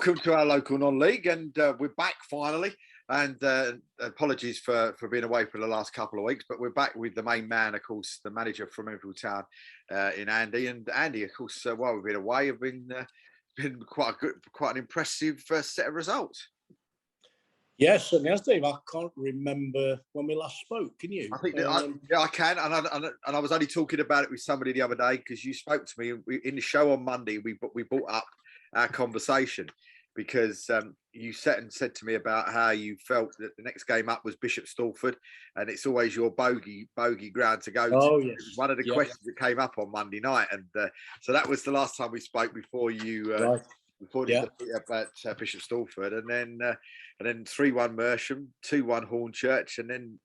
welcome to our local non-league, and we're back finally. And apologies for being away for the last couple of weeks, but we're back with the main man, of course, the manager from Enfield Town, in Andy. And Andy, of course, while we've been away, have been quite an impressive set of results. Yes, certainly has, Dave. I can't remember when we last spoke. Can you? I think I can, and I was only talking about it with somebody the other day because you spoke to me in the show on Monday. We brought up our conversation because you said to me about how you felt that the next game up was Bishop Stortford, and it's always your bogey ground to go to. Oh, yes. It was one of the questions that came up on Monday night, and so that was the last time we spoke before you. Right. Before the defeat at Bishop Stortford, and then 3-1 Mersham, 2-1 Hornchurch, and then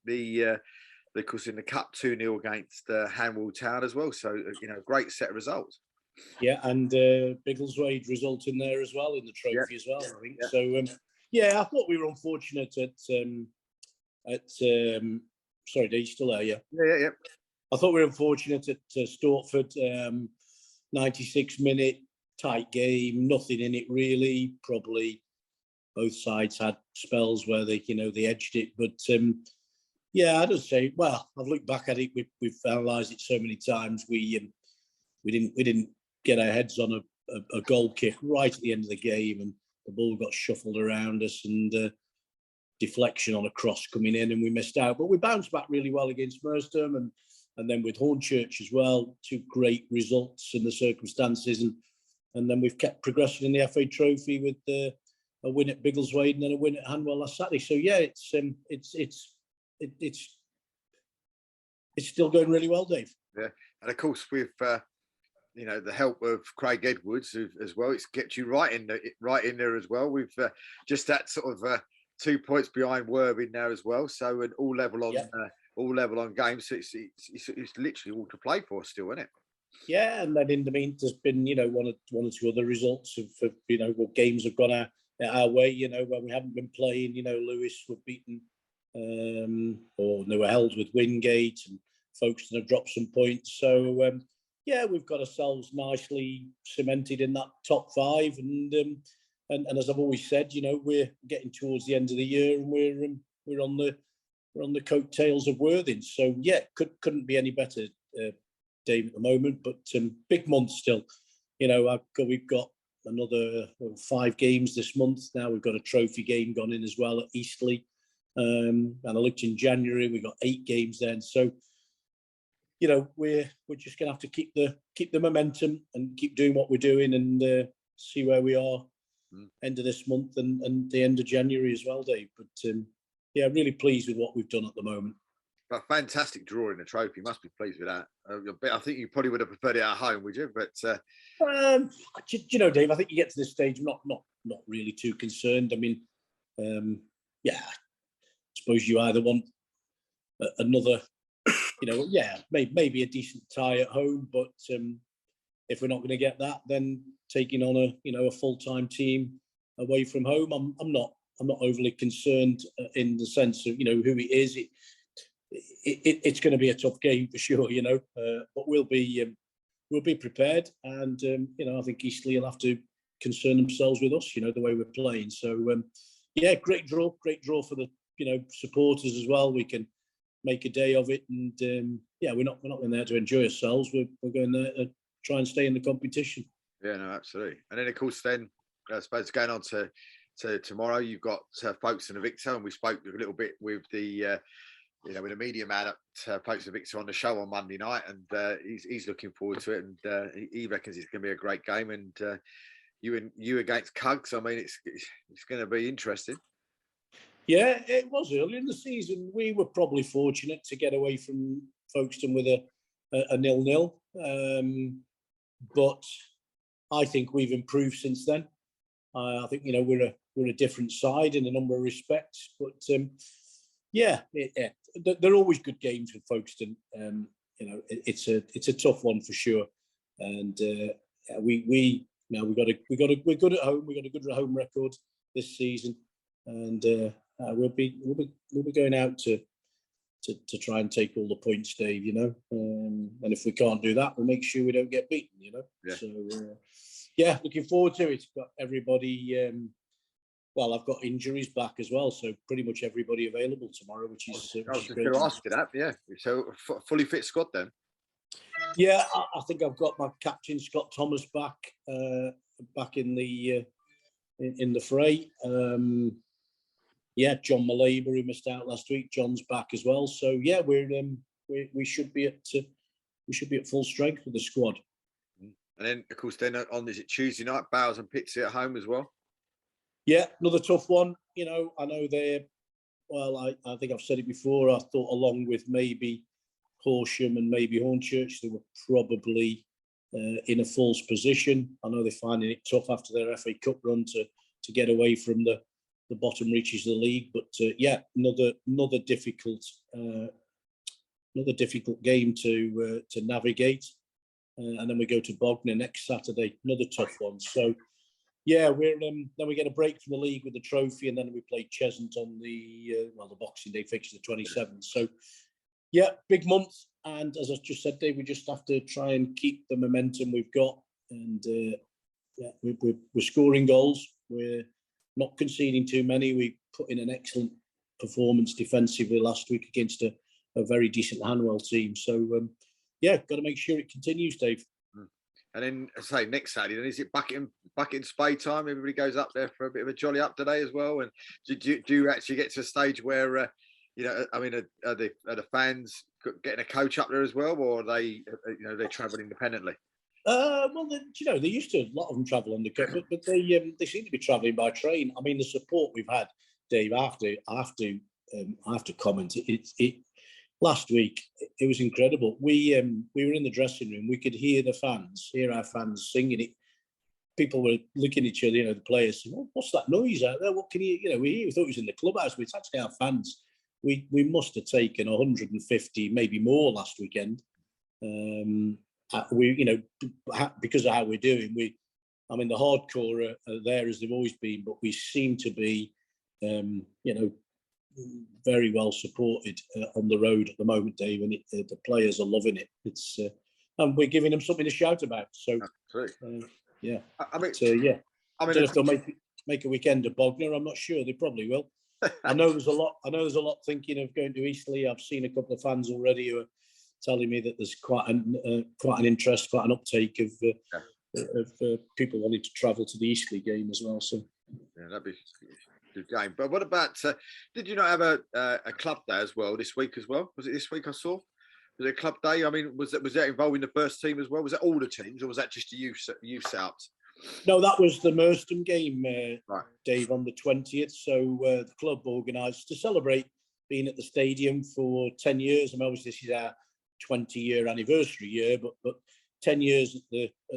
of course in the cup 2-0 against Hanwell Town as well. So great set of results. Yeah, and Biggleswade result in there as well in the trophy as well. I think so. I thought we were unfortunate at. Sorry, Dave, you still there? Yeah. I thought we were unfortunate at Stortford. 96-minute. Tight game, nothing in it really. Probably both sides had spells where they edged it, but I'd just say, well, I've looked back at it. We've analysed it so many times. We didn't get our heads on a goal kick right at the end of the game, and the ball got shuffled around us, and deflection on a cross coming in, and we missed out. But we bounced back really well against Merstham, and then with Hornchurch as well. 2 great results in the circumstances, and then we've kept progressing in the FA Trophy with a win at Biggleswade and then a win at Hanwell last Saturday. So it's still going really well, Dave. Yeah, and of course with the help of Craig Edwards as well, it's kept you right in there as well. We've just that sort of 2 points behind Worthing now as well. So an all level on games. So it's literally all to play for still, isn't it? Yeah, and then in the meantime, there's been one or two other results of what games have gone our way. When we haven't been playing, Lewis were beaten, or they were held with Wingate, and Folkestone have dropped some points. So we've got ourselves nicely cemented in that top 5, and as I've always said, we're getting towards the end of the year, and we're on the coattails of Worthing. So couldn't be any better. Dave, at the moment, but big month still. We've got another 5 games this month now. We've got a trophy game gone in as well at Eastleigh, and I looked in January. We've got 8 games then. So we're just going to have to keep the momentum and keep doing what we're doing, and see where we are end of this month and the end of January as well, Dave. But really pleased with what we've done at the moment. A fantastic draw in the trophy. Must be pleased with that. I think you probably would have preferred it at home, would you? But Dave, I think you get to this stage, not really too concerned. I mean, I suppose you either want another, maybe a decent tie at home, but if we're not going to get that, then taking on a full-time team away from home, I'm not overly concerned in the sense of who it is. It's going to be a tough game for sure, but we'll be prepared, and I think Eastleigh will have to concern themselves with us, the way we're playing. So great draw for the supporters as well. We can make a day of it, and we're not going there to enjoy ourselves. We're going there to try and stay in the competition. Yeah, no, absolutely. And then of course, I suppose going on to tomorrow, you've got Folkestone and Victor, and we spoke a little bit with the. With a media man at Folkestone Victor on the show on Monday night, and he's looking forward to it, and he reckons it's going to be a great game. And you against Cugs, I mean, it's going to be interesting. Yeah, it was early in the season. We were probably fortunate to get away from Folkestone with a 0-0, but I think we've improved since then. I think we're a different side in a number of respects, but. They're always good games with Folkestone. It's a tough one for sure, and we're good at home. We got a good home record this season, and we'll be going out to try and take all the points, Dave. And if we can't do that, we'll make sure we don't get beaten. Yeah. So Yeah, looking forward to it. Got everybody. Well, I've got injuries back as well, so pretty much everybody available tomorrow, which is I was just great. going to ask you that. Yeah, so fully fit squad then. Yeah, I think I've got my captain Scott Thomas back in the fray. Yeah, John Malaber, who missed out last week, John's back as well. So yeah, we should be at full strength with the squad. And then, of course, then is it Tuesday night? Bowers and Pitsy at home as well. Yeah, another tough one. I know they're. Well, I think I've said it before. I thought along with maybe Horsham and maybe Hornchurch, they were probably in a false position. I know they're finding it tough after their FA Cup run to get away from the bottom reaches of the league. But yeah, another difficult game to navigate. And then we go to Bognor next Saturday, another tough one. So yeah, then we get a break from the league with the trophy, and then we play Cheshunt on the Boxing Day fixture, the 27th. So yeah, big month. And as I just said, Dave, we just have to try and keep the momentum we've got. And yeah, we're scoring goals. We're not conceding too many. We put in an excellent performance defensively last week against a very decent Hanwell team. So yeah, got to make sure it continues, Dave. And then, say next Saturday, then is it back in Spade time? Everybody goes up there for a bit of a jolly up today as well. And do you actually get to a stage where, are the fans getting a coach up there as well, or are they, they travel independently? Well, they used to. A lot of them travel on the coach, but they seem to be travelling by train. I mean, the support we've had, Dave. I have to comment. It last week it was incredible. We were in the dressing room. We could hear our fans singing it. People were looking at each other, the players saying, "Oh, what's that noise out there? What can you?" We thought it was in the clubhouse, but it's actually our fans. We must have taken 150, maybe more last weekend. Because of how we're doing, the hardcore are there as they've always been, but we seem to be, very well supported on the road at the moment, Dave, and the players are loving it. It's and we're giving them something to shout about. So yeah, I don't know if they'll make a weekend of Bognor. I'm not sure. They probably will. I know there's a lot thinking of going to Eastleigh. I've seen a couple of fans already who are telling me that there's quite an interest, quite an uptake of people wanting to travel to the Eastleigh game as well. So yeah, that'd be a good game. But what about? Did you not have a club day as well this week as well? Was it this week I saw? Was it a club day? I mean, was that involving the first team as well? Was that all the teams, or was that just the youth setups? No, that was the Merstham game, right, Dave, on the 20th. So the club organised to celebrate being at the stadium for 10 years. I mean, obviously this is our 20-year anniversary year, but 10 years at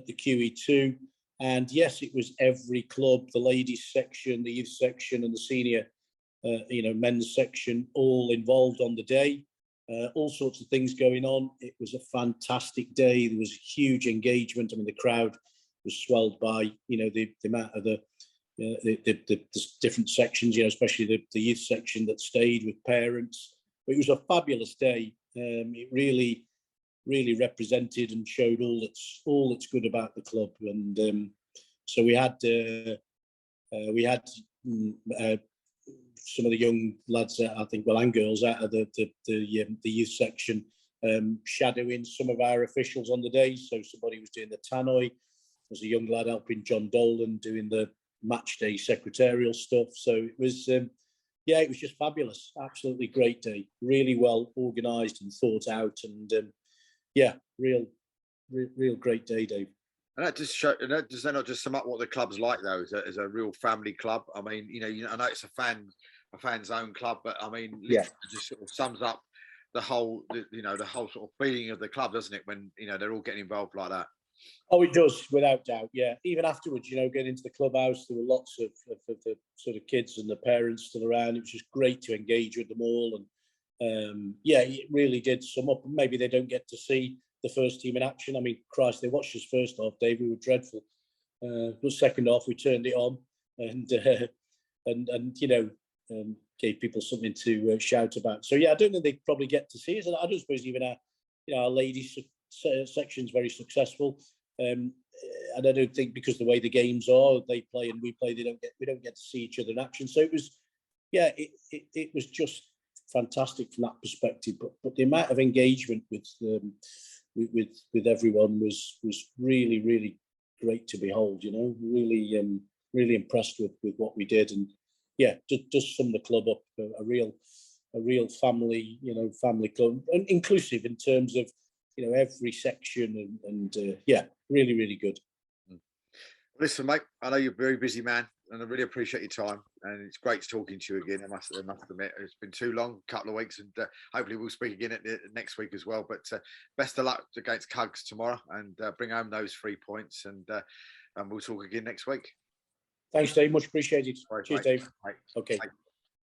the QE2. And yes, it was every club, the ladies section, the youth section, and the senior, men's section, all involved on the day. All sorts of things going on. It was a fantastic day. There was huge engagement. I mean, the crowd was swelled by the amount of the different sections, especially the youth section that stayed with parents. But it was a fabulous day. It really represented and showed all that's good about the club. And so we had some of the young lads, and girls out of the youth section, shadowing some of our officials on the day. So somebody was doing the tannoy. There's a young lad helping John Dolan doing the match day secretarial stuff. So it was, it was just fabulous. Absolutely great day. Really well organised and thought out. And real great day, Dave. And that just does that not just sum up what the club's like though? As a real family club. I mean, I know it's a fan's own club, but I mean, it just sort of sums up the whole sort of feeling of the club, doesn't it? When they're all getting involved like that. Oh, it does, without doubt. Yeah, even afterwards, getting into the clubhouse, there were lots of the sort of kids and the parents still around. It was just great to engage with them all, and it really did sum up. Maybe they don't get to see the first team in action. I mean, Christ, they watched us first half, Dave. We were dreadful. But second half, we turned it on, and gave people something to shout about. So I don't think they probably get to see us. I don't suppose even our ladies section's very successful. and I don't think because the way the games are, they play and we play, we don't get to see each other in action. So it was, yeah, it was just fantastic from that perspective. But the amount of engagement with everyone was really, really great to behold. You know, really impressed with what we did, and yeah, just sum the club up, a real family, family club, and inclusive in terms of every section, and yeah, really, really good. Listen, mate, I know you're a very busy man, and I really appreciate your time. And it's great talking to you again. I must admit, it's been too long, a couple of weeks, and hopefully we'll speak again next week as well. But best of luck against Cugs tomorrow, and bring home those 3 points, and we'll talk again next week. Thanks, Dave. Much appreciated. Right, Cheers, mate. Dave. Right. Okay. Bye.